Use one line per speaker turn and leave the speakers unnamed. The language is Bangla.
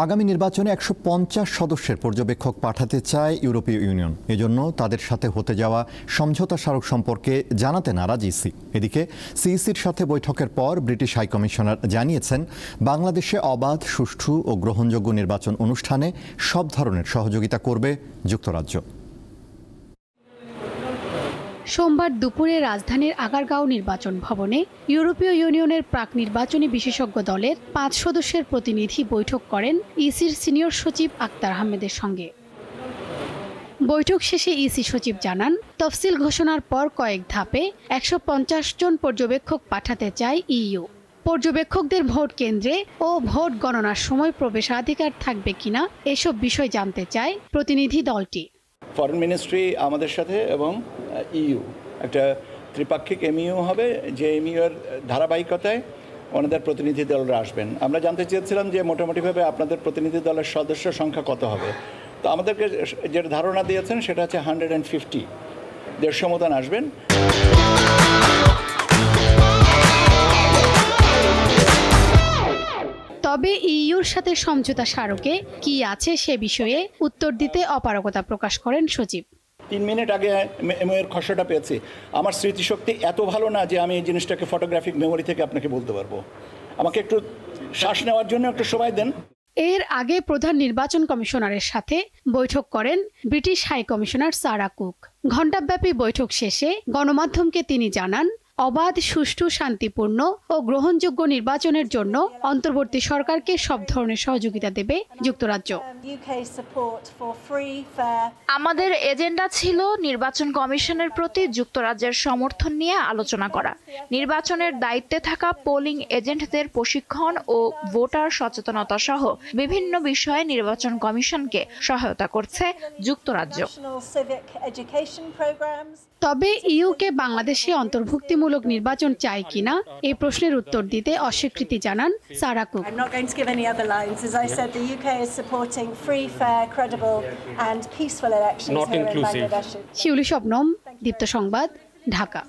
আগামী নির্বাচনে ১৫০ সদস্যের পর্যবেক্ষক পাঠাতে চায় ইউরোপীয় ইউনিয়ন। এজন্য তাদের সাথে হতে যাওয়া সমঝোতা স্মারক সম্পর্কে জানাতে নারাজ ইসি। এদিকে সিইসির সাথে বৈঠকের পর ব্রিটিশ হাইকমিশনার জানিয়েছেন, বাংলাদেশে অবাধ, সুষ্ঠু ও গ্রহণযোগ্য নির্বাচন অনুষ্ঠানে সব ধরনের সহযোগিতা করবে যুক্তরাজ্য।
সোমবার দুপুরে রাজধানীর আগারগাঁও নির্বাচন ভবনে ইউরোপীয় ইউনিয়নের প্রাক নির্বাচনী বিশেষজ্ঞ দলের ৫ সদস্যের প্রতিনিধি বৈঠক করেন ইসির সিনিয়র সচিব আক্তার আহমেদের সঙ্গে। বৈঠক শেষে ইসি সচিব জানান, তফসিল ঘোষণার পর কয়েক ধাপে ১৫০ জন পর্যবেক্ষক পাঠাতে চায় ইইউ। পর্যবেক্ষকদের ভোট কেন্দ্রে ও ভোট গণনার সময় প্রবেশাধিকার থাকবে কিনা এসব বিষয় জানতে চায় প্রতিনিধি দলটি।
ফরেন মিনিস্ট্রি আমাদের সাথে এবং ইইউ একটা ত্রিপাক্ষিক এমইউ হবে, যে এমইউর ধারাবাহিকতায় ওনাদের প্রতিনিধি দলরা আসবেন। আমরা জানতে চেয়েছিলাম যে মোটামুটিভাবে আপনাদের প্রতিনিধি দলের সদস্য সংখ্যা কত হবে। তো আমাদেরকে যে ধারণা দিয়েছেন সেটা হচ্ছে 150, 150 মতন আসবেন।
তবে ইইউর সাথে সমঝোতা স্মারকে কি আছে সে বিষয়ে উত্তর দিতে অপারগতা প্রকাশ করেন সচিব।
3 মিনিট আগে এমইউর খসড়াটা পেয়েছি। আমার স্মৃতিশক্তি এত ভালো না যে আমি এই জিনিসটাকে ফটোগ্রাফিক মেমোরি থেকে আপনাকে বলতে পারবো। আমাকে একটু শ্বাস নেওয়ার জন্য একটু সময় দেন।
এর আগে প্রধান নির্বাচন কমিশনারের সাথে বৈঠক করেন British high commissioner Sarah Cook. ঘণ্টাব্যাপী বৈঠক শেষে গণমাধ্যমকে তিনি জানান, অবাধ, সুষ্ঠু, শান্তিপূর্ণ ও গ্রহণযোগ্য নির্বাচনের জন্য অন্তর্বর্তী সরকারকে সব ধরনের সহযোগিতা দেবে যুক্তরাজ্য।
আমাদের এজেন্ডা ছিল নির্বাচন কমিশনের প্রতি যুক্তরাজ্যের সমর্থন নিয়ে আলোচনা করা। নির্বাচনের দায়িত্বে থাকা পোলিং এজেন্টদের প্রশিক্ষণ ও ভোটার সচেতনতা সহ বিভিন্ন বিষয়ে নির্বাচন কমিশনকে সহায়তা করছে যুক্তরাজ্য।
তবে ইইউকে বাংলাদেশে অন্তর্ভুক্তিমূলক নির্বাচন চায় কিনা এই প্রশ্নের উত্তর দিতে অস্বীকৃতি জানান সারা কুক। শিউলি শবনম, দীপ্ত সংবাদ, ঢাকা।